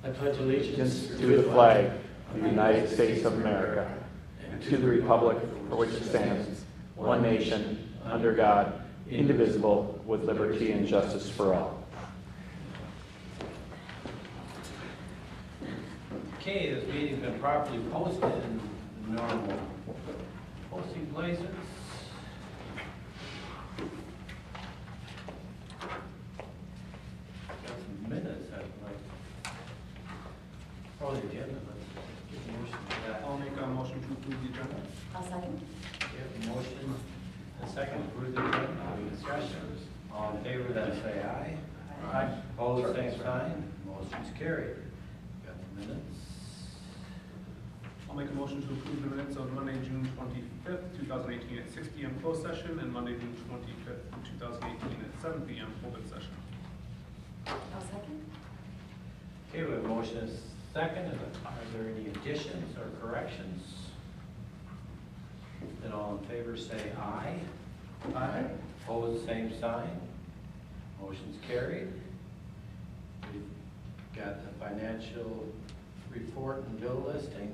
I pledge allegiance To the flag of the United States of America, and to the republic for which it stands, one nation, under God, indivisible, with liberty and justice for all. Okay, this meeting's been properly posted in normal posting places. Got some minutes I'd like. Oh, the agenda, let's get a motion for that. I'll make a motion to approve the agenda. I'll second. We have a motion, a second, approve the agenda, any discussions? All in favor, then say aye. Aye. Opposed, same sign, motion's carried. Got the minutes. I'll make a motion to approve the minutes of Monday, June 25th, 2018 at 6 p.m. closed session and Monday, June 25th, 2018 at 7 p.m. open session. I'll second. Okay, we have a motion and a second. Are there any additions or corrections? Then all in favor say aye. Aye. Opposed, same sign. Motion's carried. We've got the financial report and bill listing.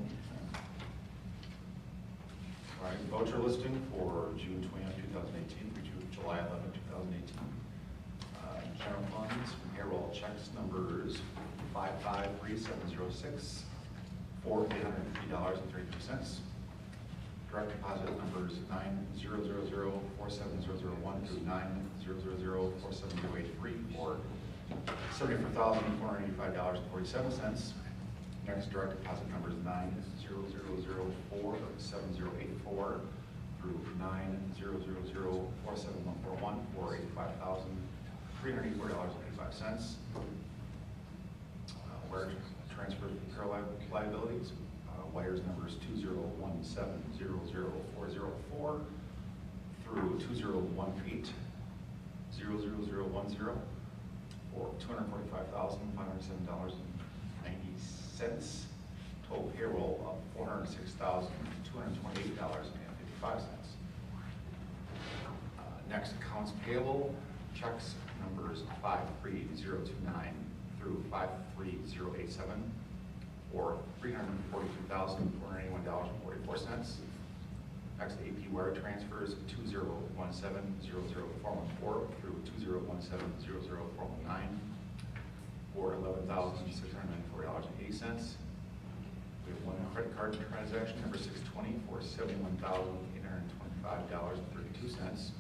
All right, voucher listing for June 20th, 2018 through July 11th, 2018. General funds, payroll checks numbers 553706 for $850.32. Direct deposit numbers 9000470001 through 90004783 for $74,485.47. Next direct deposit numbers 9000470084 through 90004741 for $85,384.85. Wire transfer payroll liabilities, wires numbers 201700404 through 201800010 for $245,507.90. Total payroll of $406,228.55. Next, accounts payable checks numbers 53029 through 53087 for $342,481.44. Next, AP wire transfers 201700414 through 201700419 for $11,694.80. We have one credit card transaction, number 620, for $71,825.32.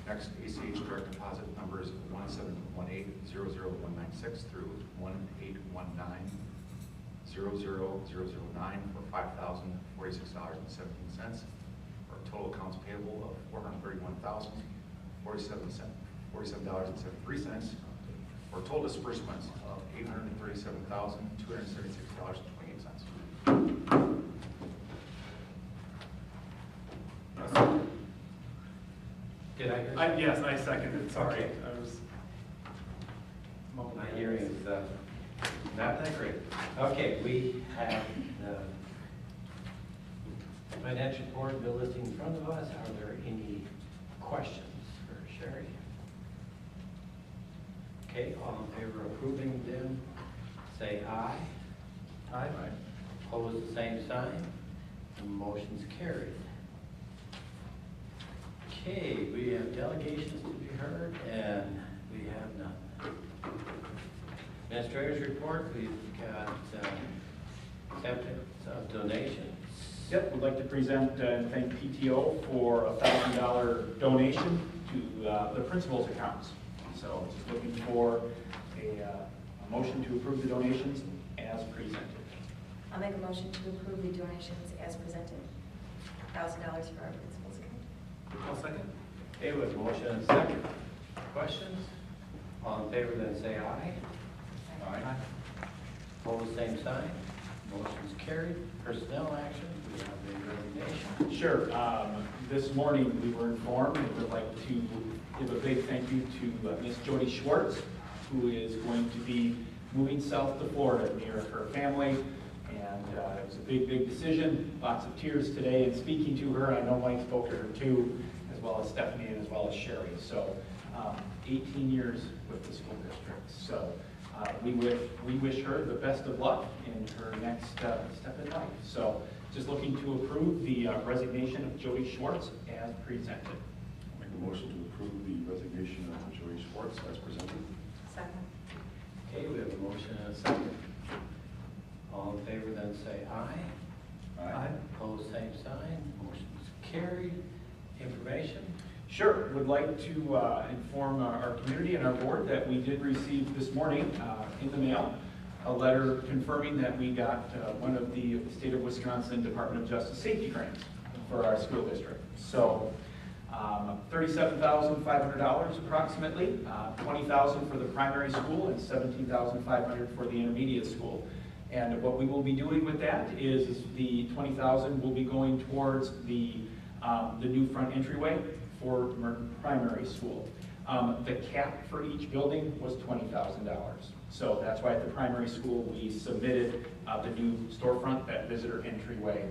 Next, ACH direct deposit numbers 171800196 through 181900009 for $5,046.17, for a total accounts payable of $431,047.73, for total disbursements of $837,276.28. Did I hear? Yes, I seconded, sorry. Okay. I was. My hearing is not that great. Okay, we have the financial report bill listing in front of us. Are there any questions for Sherry? Okay, all in favor of approving them, say aye. Aye. Opposed, the same sign. The motion's carried. Okay, we have delegations to be heard, and we have none. Administrator's report, we've got acceptance of donations. Yep, we'd like to present and thank PTO for a $1,000 donation to the principal's accounts. So just looking for a motion to approve the donations as presented. I'll make a motion to approve the donations as presented. $1,000 for our principal's account. I'll second. Okay, with a motion and a second. Questions? All in favor, then say aye. Aye. Opposed, same sign. Motion's carried. Personnel action, we have a resignation. Sure. This morning we were informed and would like to give a big thank you to Miss Jody Schwartz, who is going to be moving south to Florida near her family. And it was a big, big decision. Lots of tears today in speaking to her. I know Mike spoke to her too, as well as Stephanie and as well as Sherry. So 18 years with the school district. So we wish her the best of luck in her next step in life. So just looking to approve the resignation of Jody Schwartz as presented. I'll make a motion to approve the resignation of Jody Schwartz as presented. Second. Okay, we have a motion and a second. All in favor then say aye. Opposed, same sign. Motion's carried. Information? Sure, would like to inform our community and our board that we did receive this morning in the mail a letter confirming that we got one of the State of Wisconsin Department of Justice safety grants for our school district. So $37,500 approximately, $20,000 for the primary school and $17,500 for the intermediate school. And what we will be doing with that is the $20,000 will be going towards the new front entryway for Merton Primary School. The cap for each building was $20,000. So that's why at the primary school we submitted the new storefront, that visitor entryway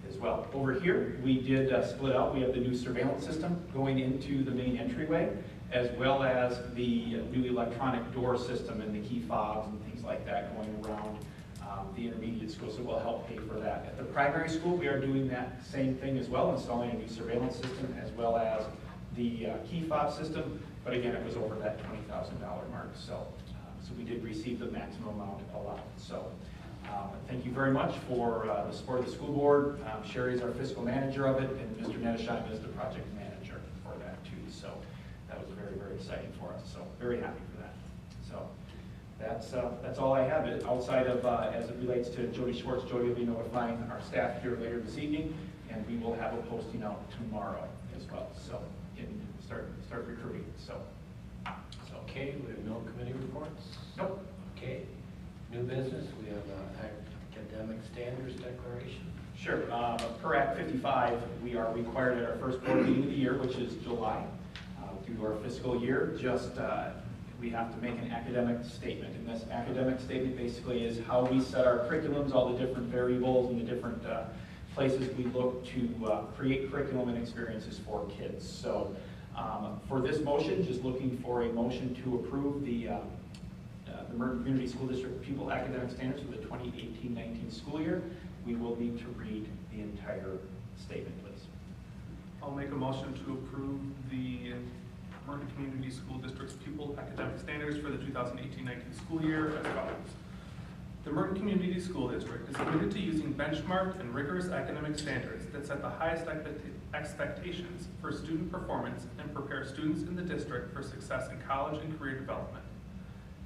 as well. Over here, we did split out. We have the new surveillance system going into the main entryway, as well as the new electronic door system and the key fobs and things like that going around the intermediate school, so we'll help pay for that. At the primary school, we are doing that same thing as well, installing a new surveillance system as well as the key fob system, but again, it was over that $20,000 mark, so we did receive the maximum amount allowed. So thank you very much for the support of the school board. Sherry is our fiscal manager of it, and Mr. Nedesheim is the project manager for that too, so that was very, very exciting for us, so very happy for that. So that's all I have. Outside of, as it relates to Jody Schwartz, Jody will be notifying our staff here later this evening, and we will have a posting out tomorrow as well. So, start recruiting. So. Okay, we have no committee reports? Nope. Okay. New business, we have academic standards declaration. Sure. Per Act 55, we are required at our first board meeting of the year, which is July, through our fiscal year, we have to make an academic statement. And this academic statement basically is how we set our curriculums, all the different variables and the different places we look to create curriculum and experiences for kids. So for this motion, just looking for a motion to approve the Merton Community School District Pupil Academic Standards for the 2018-19 school year. We will need to read the entire statement, please. I'll make a motion to approve the Merton Community School District's pupil academic standards for the 2018-19 school year as follows. The Merton Community School District is committed to using benchmarked and rigorous academic standards that set the highest expectations for student performance and prepare students in the district for success in college and career development.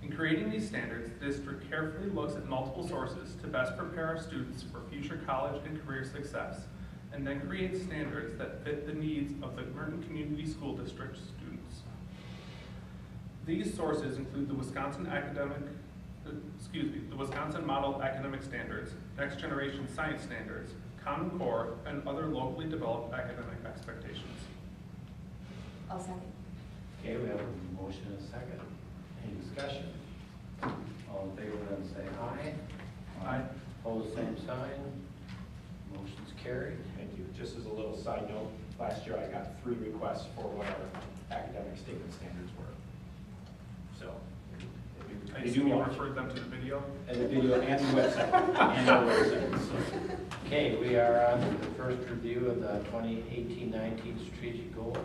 In creating these standards, the district carefully looks at multiple sources to best prepare our students for future college and career success, and then creates standards that fit the needs of the Merton Community School District students. These sources include the Wisconsin Model Academic Standards, Next Generation Science Standards, Common Core, and other locally developed academic expectations. I'll second. Okay, we have a motion and a second. Any discussion? All in favor then say aye. Aye. Opposed, same sign. Motion's carried. Thank you. Just as a little side note, last year I got 3 requests for what our academic statement standards were. So, I assume you referred them to the video? And the video and the website. And the website. So. Okay, we are on to the first review of the 2018-19 strategic goals.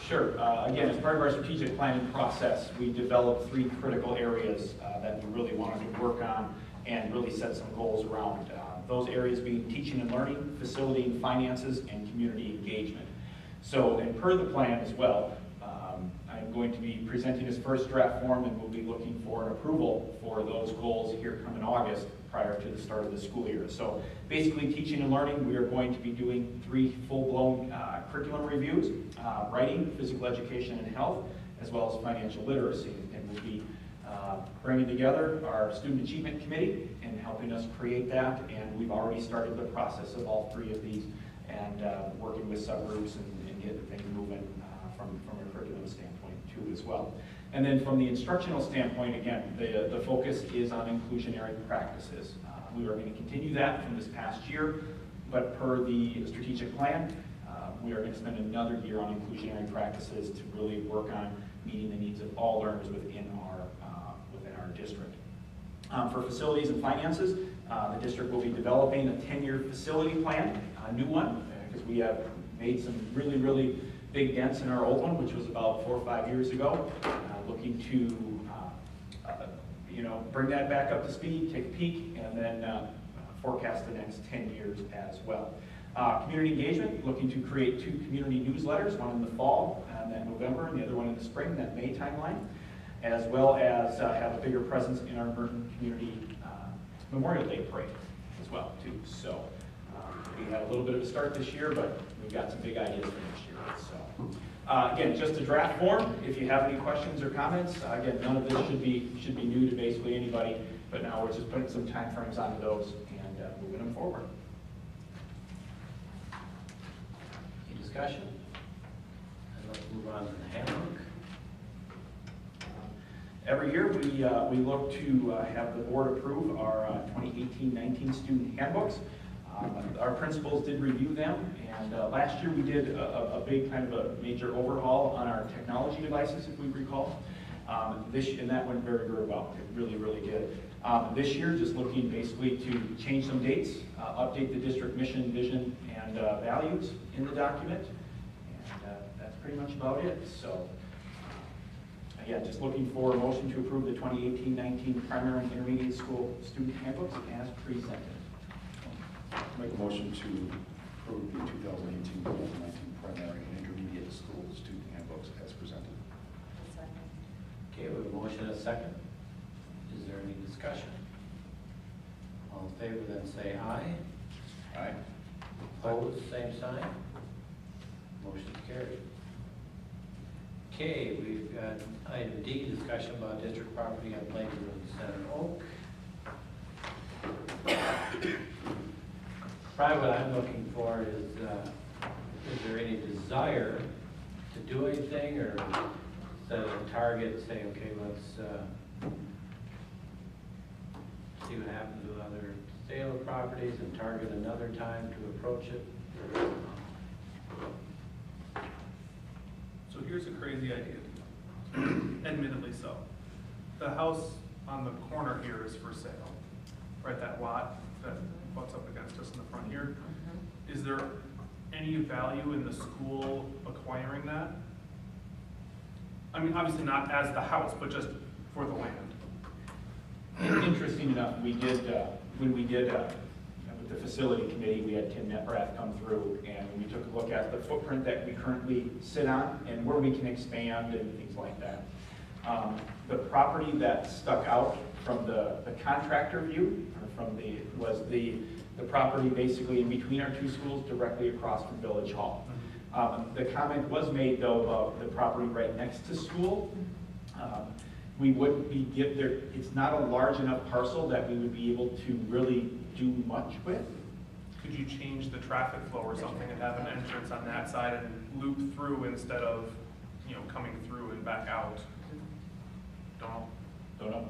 Sure. Again, as part of our strategic planning process, we developed 3 critical areas that we really wanted to work on and really set some goals around. Those areas being teaching and learning, facility and finances, and community engagement. So, and per the plan as well, I'm going to be presenting this first draft form, and we'll be looking for an approval for those goals here come in August prior to the start of the school year. So basically teaching and learning, we are going to be doing 3 full-blown curriculum reviews, writing, physical education and health, as well as financial literacy. And we'll be bringing together our Student Achievement Committee and helping us create that. And we've already started the process of all 3 of these and working with subgroups and getting things moving from a curriculum standpoint too as well. And then from the instructional standpoint, again, the focus is on inclusionary practices. We are going to continue that from this past year, but per the strategic plan, we are going to spend another year on inclusionary practices to really work on meeting the needs of all learners within our district. For facilities and finances, the district will be developing a 10-year facility plan, a new one, because we have made some really, really big dents in our old one, which was about 4 or 5 years ago. Looking to, bring that back up to speed, take a peek, and then forecast the next 10 years as well. Community engagement, looking to create 2 community newsletters, one in the fall, that November, and the other one in the spring, that May timeline, as well as have a bigger presence in our Merton Community Memorial Day Parade as well, too. So we had a little bit of a start this year, but we've got some big ideas for next year. So again, just a draft form. If you have any questions or comments, again, none of this should be new to basically anybody, but now we're just putting some time frames onto those and moving them forward. Any discussion? And let's move on to the handbook. Every year, we look to have the board approve our 2018-19 student handbooks. Our principals did review them, and last year we did a big kind of a major overhaul on our technology devices, if we recall. And that went very, very well. It really, really did. This year, just looking basically to change some dates, update the district mission, vision, and values in the document, and that's pretty much about it. So. Yeah, just looking for a motion to approve the 2018-19 primary and intermediate school student handbooks as presented. Make a motion to approve the 2018-2019 primary and intermediate school student handbooks as presented. Okay, we have a motion and a second. Is there any discussion? All in favor, then say aye. Aye. Opposed, same sign. Motion's carried. Okay, we've got item D, discussion about district property on Plainview and Center Oak. Probably what I'm looking for is there any desire to do anything, or set a target, say, okay, let's see what happens with other sale of properties and target another time to approach it? So here's a crazy idea, admittedly so. The house on the corner here is for sale, right? That lot that butts up against us in the front here. Is there any value in the school acquiring that? I mean, obviously not as the house, but just for the land. Interesting enough, we did, when we did with the facility committee, we had Tim Neprath come through, and we took a look at the footprint that we currently sit on and where we can expand and things like that. The property that stuck out from the contractor view, or was the property basically in between our 2 schools, directly across from Village Hall. The comment was made, though, about the property right next to school. We wouldn't be it's not a large enough parcel that we would be able to really do much with. Could you change the traffic flow or something and have an entrance on that side and loop through instead of, coming through and back out? Don't know.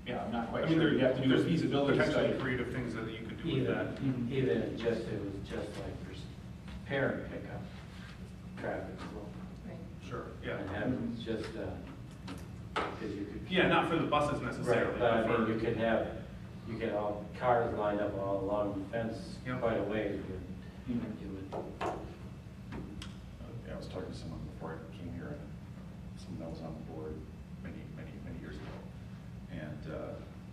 Yeah, I'm not quite I mean, sure. You have to do a there's feasibility potentially study. creative things that you could do with that. Even it was just like for parent pickup, traffic flow. Right. Sure, yeah. And have just, because you could. Yeah, not for the buses necessarily. Right, but I for- mean, you could all cars lined up all along the fence Yep. quite a ways. You would, Yeah, I was talking to someone before I came here, and someone that was on the board many years ago. And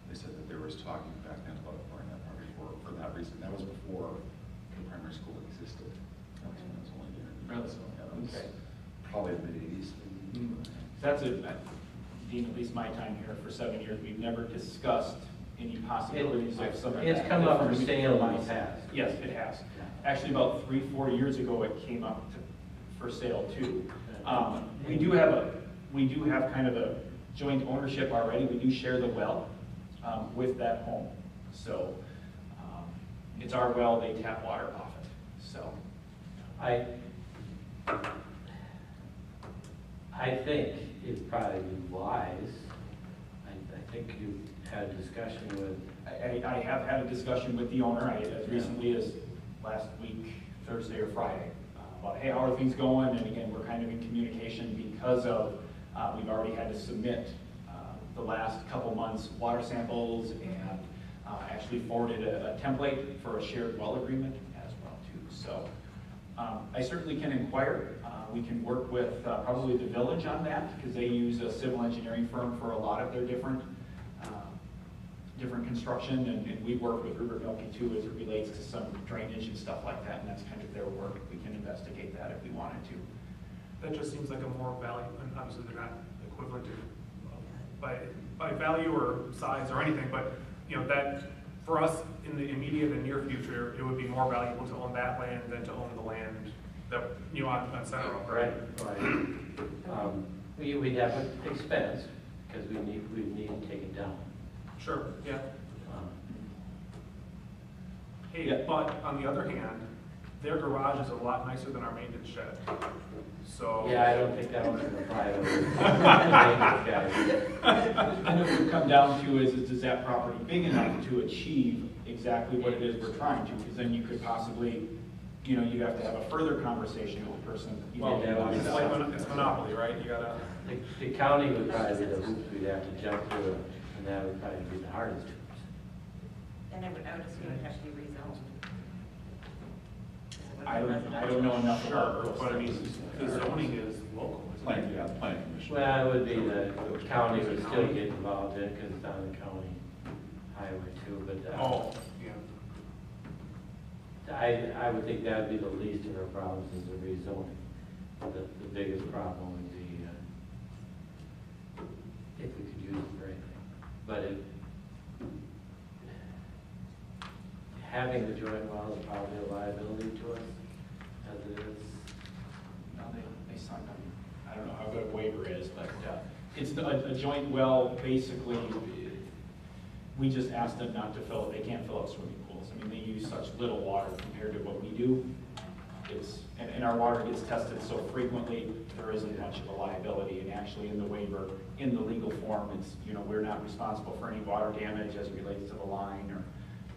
they said that there was talking back then about acquiring that property for that reason. That was before the primary school existed. That was only there. Really? So, yeah, that was Okay. probably the mid-80s. That's Dean, at least my time here for 7 years, we've never discussed any possibilities of something. It's come up for sale in the past. Yes, it has. Actually, about 3-4 years ago, it came up for sale too. We do have kind of a joint ownership already. We do share the well with that home. So it's our well, they tap water off it. So I think it'd probably be wise. I think you had a discussion with. I have had a discussion with the owner as recently as last week, Thursday or Friday, about, hey, how are things going? And again, we're kind of in communication because of, we've already had to submit the last couple months water samples and actually forwarded a template for a shared well agreement as well too. So I certainly can inquire. We can work with probably the village on that because they use a civil engineering firm for a lot of their different construction, and we work with Rupert Milky too as it relates to some drainage and stuff like that, and that's kind of their work. We can investigate that if we wanted to. That just seems like a more value, and obviously they're not equivalent to by value or size or anything, but you know that for us in the immediate and near future, it would be more valuable to own that land than to own the land that on Center Oak, right? Right. We'd have an expense because we need to take it down. Sure, yeah. Um, Hey, Yeah. but on the other hand, their garage is a lot nicer than our maintenance shed. So. Yeah, I don't think that one's gonna apply to guys. And it would come down to is does that property big enough to achieve exactly what it is we're trying to? Because then you could possibly, you know, you'd have to have a further conversation with the person. Well, that would be It's like it's monopoly, right? You gotta. The county would probably be the hoops we'd have to jump through, and that would probably be the hardest hoops. And I would assume it would have to be rezoned. I don't know enough about Sure, but I mean, the zoning is local. isn't it? Planning commission. Well, it would be the county would still get involved in it because it's on the county highway too, but Oh, yeah. I would think that would be the least of our problems is the rezoning. The biggest problem would be if we could use it for anything. But having the joint well is probably a liability to us as it is. No, they signed up. I don't know how good a waiver is, but it's a joint well. Basically, we just asked them not to fill it. They can't fill up swimming pools. I mean, they use such little water compared to what we do. And our water gets tested so frequently, there isn't much of a liability. And actually, in the waiver, in the legal form, it's, you know, we're not responsible for any water damage as it relates to the line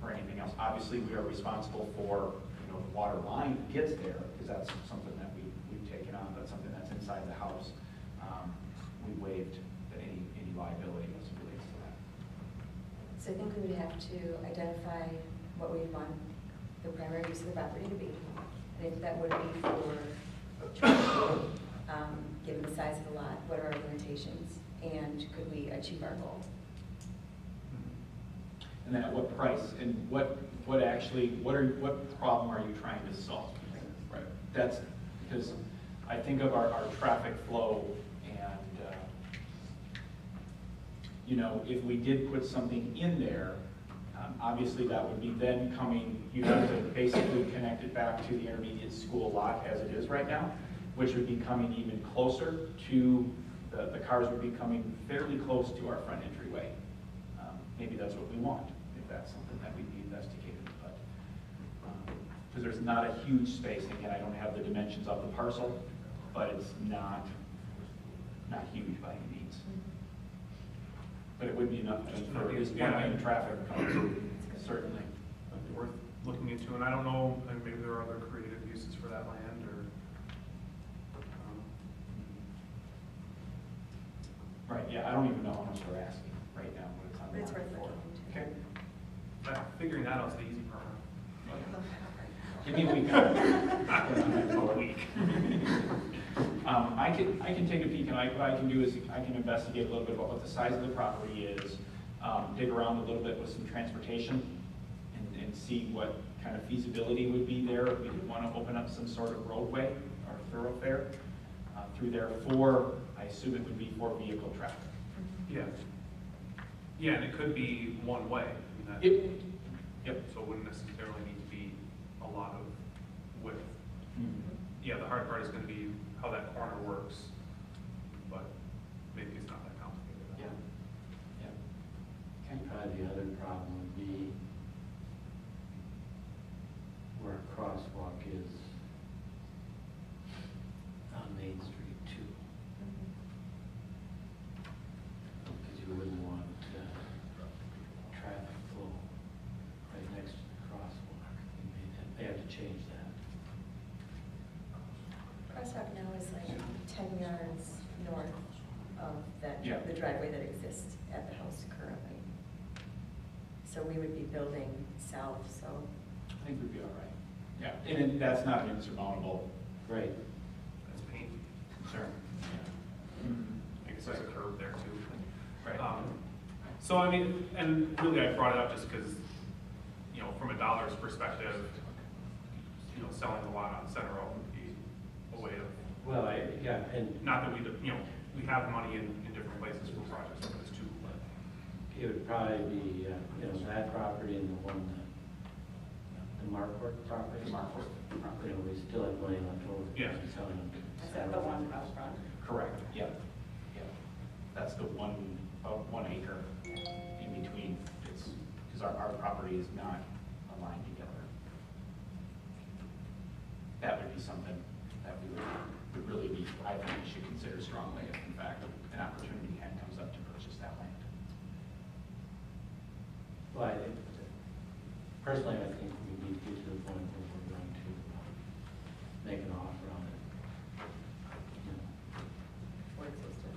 or anything else. Obviously, we are responsible for, you know, the water line gets there, because that's something that we've taken on, but something that's inside the house, we waived any liability as it relates to that. So I think we would have to identify what we want the primary use of the property to be. And if that would be for, given the size of the lot, what are our limitations? And could we achieve our goal? And then at what price, and what problem are you trying to solve? Right. That's, because I think of our traffic flow, and, you know, if we did put something in there, obviously that would be then coming, you have to basically connect it back to the intermediate school lot as it is right now, which would be coming even closer to, the cars would be coming fairly close to our front entryway. Maybe that's what we want, if that's something that we'd be investigating, but, because there's not a huge space, and again, I don't have the dimensions of the parcel, but it's not huge by any means. But it would be enough for at least one lane of traffic coming through, certainly. Might be worth looking into, and I don't know, and maybe there are other creative uses for that land, or. Right, yeah, I don't even know how much we're asking right now, what it's on the But it's worth market for. looking into. Okay. Figuring that out's the easy part. Give me a week. A week. I can take a peek, and what I can do is I can investigate a little bit about what the size of the property is, dig around a little bit with some transportation, and see what kind of feasibility would be there if we did want to open up some sort of roadway or thoroughfare through there for, I assume it would be for vehicle traffic. Yeah. Yeah, and it could be one way. I mean, Yep. So it wouldn't necessarily need to be a lot of width. Mhm. Yeah, the hard part is gonna be how that corner works, but maybe it's not that complicated. Yeah. Yeah. Okay. Probably the other problem would be where a crosswalk is on Main Street too. Because you wouldn't want traffic flow right next to the crosswalk. They have to change that. Crosswalk now is like 10 yards north of that, Yeah. the driveway that exists So we would be building south, so. I think we'd be all right. Yeah, and then that's not an insurmountable Great. That's pain. concern. I guess there's a curve there too. Right. So I mean, and really I brought it up just because, you know, from a dollars perspective, you know, selling the lot on Center Road would be a way of, Well, yeah, and not that we, you know, we have money in different places for projects like this too, but. it would probably be, you know, that property and the one, the Markworth property. The Markworth You property. know, we still have money left over. Yeah. from selling them. Is that the one out front? Correct, yeah, yeah. That's the one, about 1 acre in between. It's, because our property is not aligned together. That would be something that we would really be, I think we should consider strongly if in fact an opportunity comes up to purchase that land. Well, I think, personally, I think we need to get to the point where we're going to make an offer on it. You know, Or existed.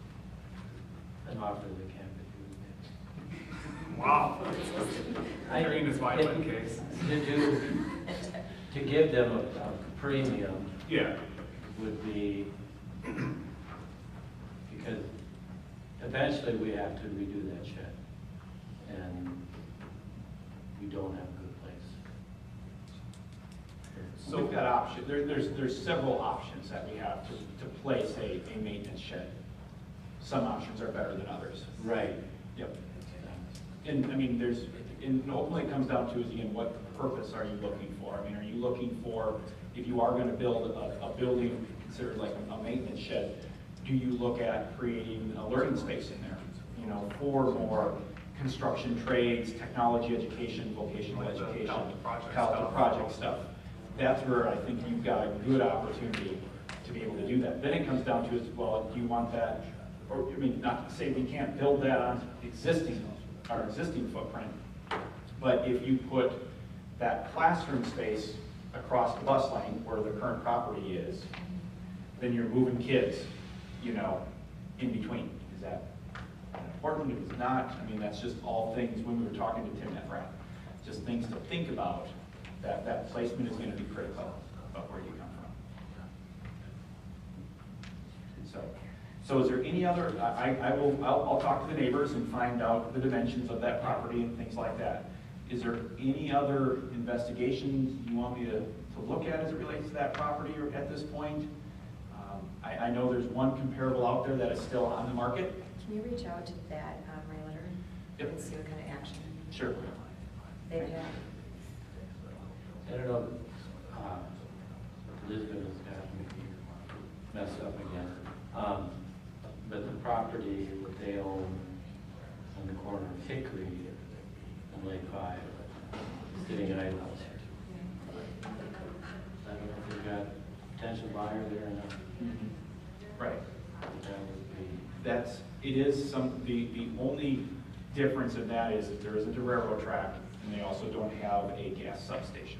an offer that can't be refused. Wow. I- Hearing this violent it- case. To give them a premium Yeah. would be, because eventually we have to redo that shed, and we don't have a good place. So we've got option, there's several options that we have to place a maintenance shed. Some options are better than others. Right. Yep. And I mean, and ultimately it comes down to is again, what purpose are you looking for? I mean, are you looking for, if you are gonna build a building considered like a maintenance shed, do you look at creating a learning space in there? You know, for more construction trades, technology education, vocational Like the education, Calton project Calton stuff. project stuff. That's where I think you've got a good opportunity to be able to do that. Then it comes down to is, well, do you want that, or I mean, not to say we can't build that on our existing footprint, but if you put that classroom space across the bus lane where the current property is, then you're moving kids, you know, in between. Is that important? Is it not? I mean, that's just all things, when we were talking to Tim Neffrat, just things to think about, that placement is gonna be critical of where you come from. So is there any other, I'll talk to the neighbors and find out the dimensions of that property and things like that. Is there any other investigations you want me to look at as it relates to that property or at this point? I know there's one comparable out there that is still on the market. Can you reach out to that realtor? Yep. And see what kind of action Sure. they've had? I don't know, Elizabeth has got me messed up again. But the property that they own on the corner of Hickory and Lake 5 is sitting idle. I don't know if they've got potential buyer there or not. Right. That would be, It is the only difference in that is that there isn't a railroad track and they also don't have a gas substation.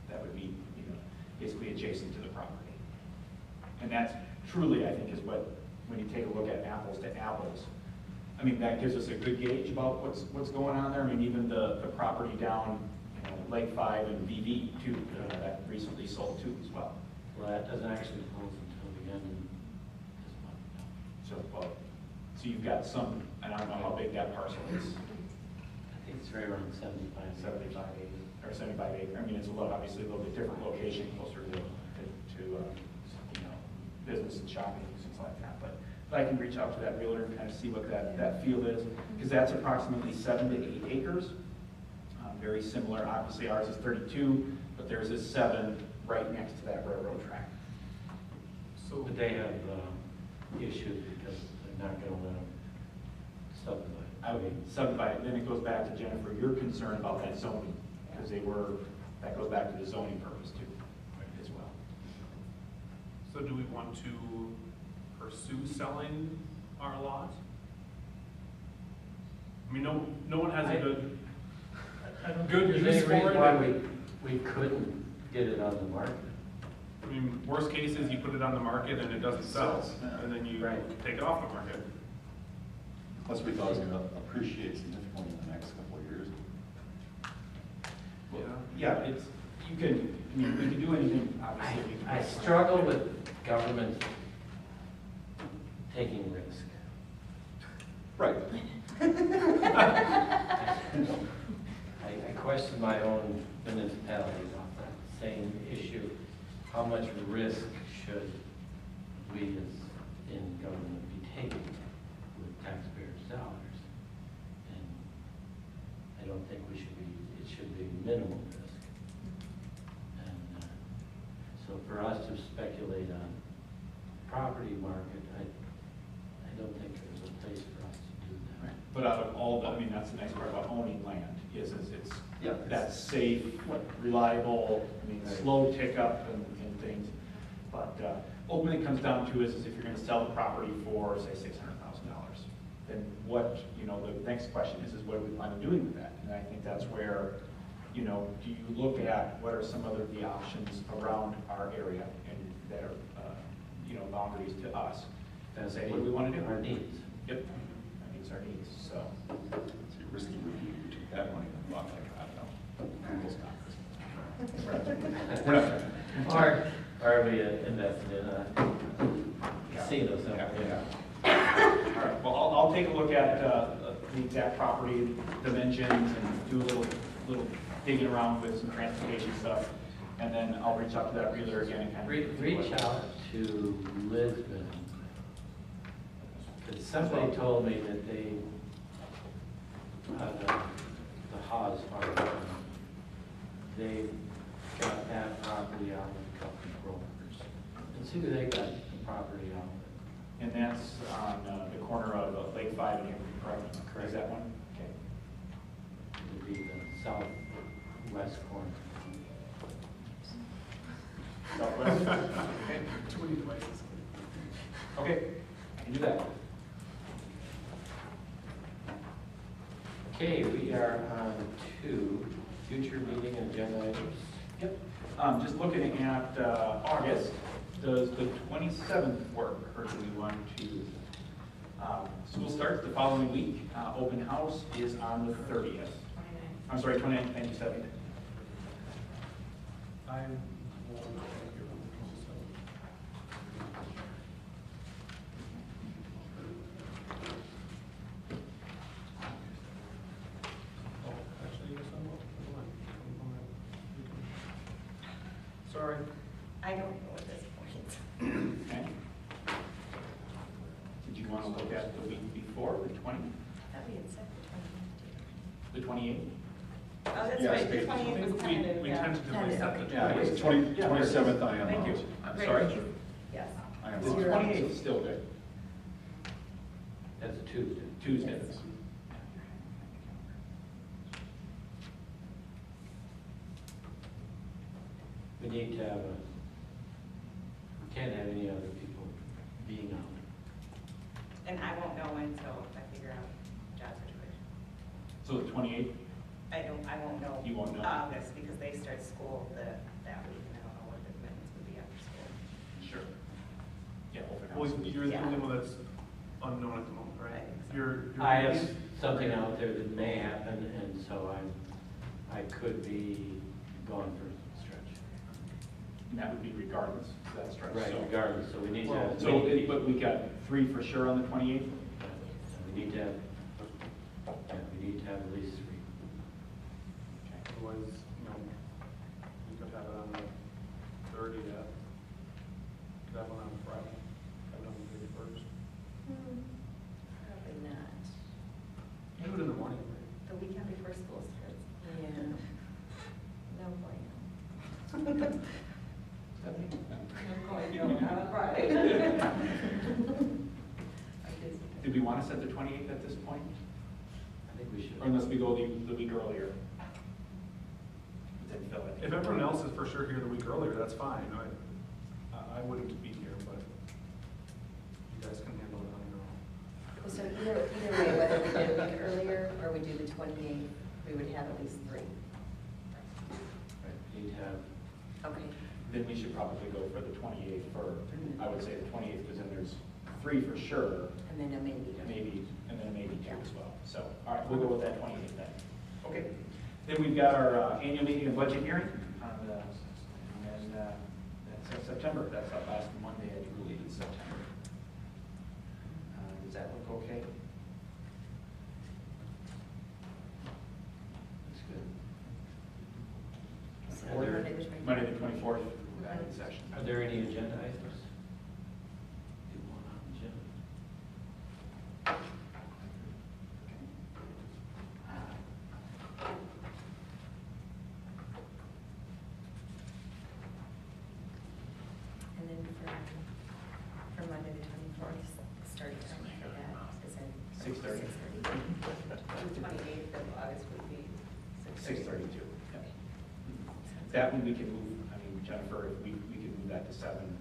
That would be, you know, basically adjacent to the property. And that's truly, I think, is what, when you take a look at apples to apples, I mean, that gives us a good gauge about what's going on there. I mean, even the property down, you know, Lake 5 and BV too, that recently sold too as well. well, that doesn't actually close until the end of this month. So you've got some, and I don't know how big that parcel is, I think it's right around 75. 75 acres, or 75 acres. I mean, it's obviously a little bit different location, closer to you know, business and shopping, things like that. But I can reach out to that realtor and kind of see what that field is, because that's approximately 7 to 8 acres. Very similar, obviously ours is 32, but theirs is 7 right next to that railroad track. So, But they have issues because they're not going to let them subdivide. I would subdivide, then it goes back to Jennifer, your concern about that zoning, because that goes back to the zoning purpose too, as well. so do we want to pursue selling our lot? I mean, no one has a good There's use any for reason why it. we couldn't get it on the market. I mean, worst case is you put it on the market and it doesn't sell, and then you Right. take it off the market. Plus, we thought it was going to appreciate significantly in the next couple of years. Yeah, it's, you can, I mean, we can do anything, obviously. we can- I struggle with government taking risk. Right. I question my own municipality on that same issue. How much risk should we as in government be taking with taxpayers' dollars? And I don't think we should be, it should be minimal risk. And so for us to speculate on property market, I don't think there's a place for us to do that. Right. But out of all the, I mean, that's the nice part about owning land, is it's, Yeah. that's safe, reliable, I mean, slow tick up and things. But ultimately it comes down to is if you're gonna sell the property for, say, $600,000, then what, you know, the next question is what do we plan on doing with that? And I think that's where, you know, do you look at what are some other the options around our area and that are, you know, boundaries to us? And say, what do we want to do? Our needs. Yep, our needs, so. It's a risky review, you took that money and bought like, I don't know, Google stock. We're not. Or we invested in a casino somewhere. All right, well, I'll take a look at the exact property dimensions and do a little digging around with some transportation stuff. And then I'll reach out to that realtor again and kind of. Reach out to Lisbon. Because somebody told me that they, the Haas farm, they got that property out with a couple of brokers. And see who they got the property out with. And that's on the corner of Lake 5 and Hickory, correct? Correct. Is that one? Okay. It would be the southwest corner. Southwest? Okay. 20 devices. Okay, I can do that. Okay, we are on to future meeting agenda items. Yep. Just looking at August, does the 27th work, or do we want to? School starts the following week. Open house is on the 30th. I'm sorry, 29th, thank you, 70th. I will. Oh, actually, yes, I will. Hold on. Sorry. I don't know at this point. Okay. Did you want to look at the week before, the 20th, That we had set the 28th? the 20th. Oh, that's Yes, right, the they- 20th was tentative, We yeah. tentatively set the Yeah, it's 20th. 27th, I am Thank out. you. I'm Great. sorry. Yes. I am The out. 28th is still good. That's a Tuesday. Tuesday. We need to have we can't have any other people being out. And I won't know until I figure out job situation. So the 28th? I won't know. You won't know? August, because they start school that week, and I don't know what the commitments would be after school. Sure. Yeah, open Well, house. you're the Yeah. only one that's unknown at the moment, I right? think so. You're I have something out there that may happen, and so I could be gone for a stretch. And that would be regardless of that stretch. Right, So- regardless, so we need to Well, have. So, but we got 3 for sure on the 28th? We need to have, yeah, we need to have at least 3. Otherwise, you know, we could have it on the 30th. That one on Friday. Have it on the 31st. Probably not. Do it in the morning, right? The weekend before school starts. Yeah. No bueno. I'm going, no, not on Friday. Did we want to set the 28th at this point? I think we should. Or unless we go the week earlier? Then Phil, I think- If everyone else is for sure here the week earlier, that's fine. I wouldn't be here, but you guys can handle it on your own. So either way, whether we did a week earlier or we do the 28th, we would have at least 3. Right, we need to have, Okay. Then we should probably go for the 28th for, I would say the 28th, because then there's 3 for sure, And then a maybe. maybe, and then maybe 2 as well. So, all right, we'll go with that 28th then. Okay. Then we've got our annual meeting and budget hearing on the, and that's in September. That's our last Monday, I believe, in September. Does that look okay? Looks good. So Monday the 24th. Monday the 24th, session. Are there any agenda items? You want on the agenda? And then for Monday the 24th, start time for that is at 6:30. 28th of August would be 6:32. That one we can move, I mean, Jennifer, if we can move that to 7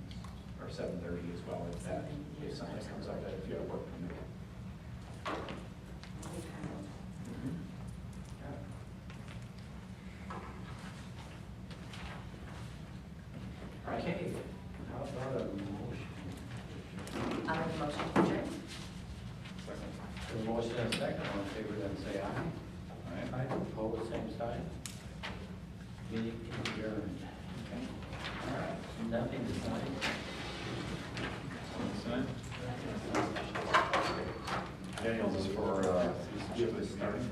or 7:30 as well, if that, if something comes up that if you have work commitment. Okay, how about a motion? I'll make a motion to adjourn. A motion and a second, all in favor, then say aye. Aye. Opposed, same sign. Meeting adjourned. Okay. All right, nothing to sign. Daniel, this is for, starting.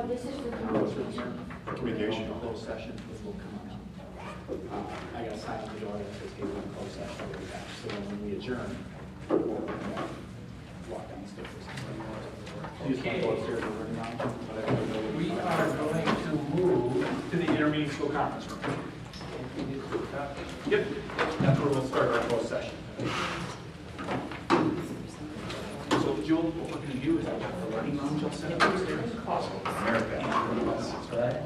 This is for Communication. Closed session, this will come up. I got to sign the door that says, hey, we're in closed session, we'll be back. So when we adjourn, we'll walk downstairs. You just want to go upstairs and work around? We are going to move to the intermeeting school conference room. Yep, that's where we'll start our closed session. So Jewel, what we're going to do is I've got the learning lounge all set up upstairs. Awesome. Right?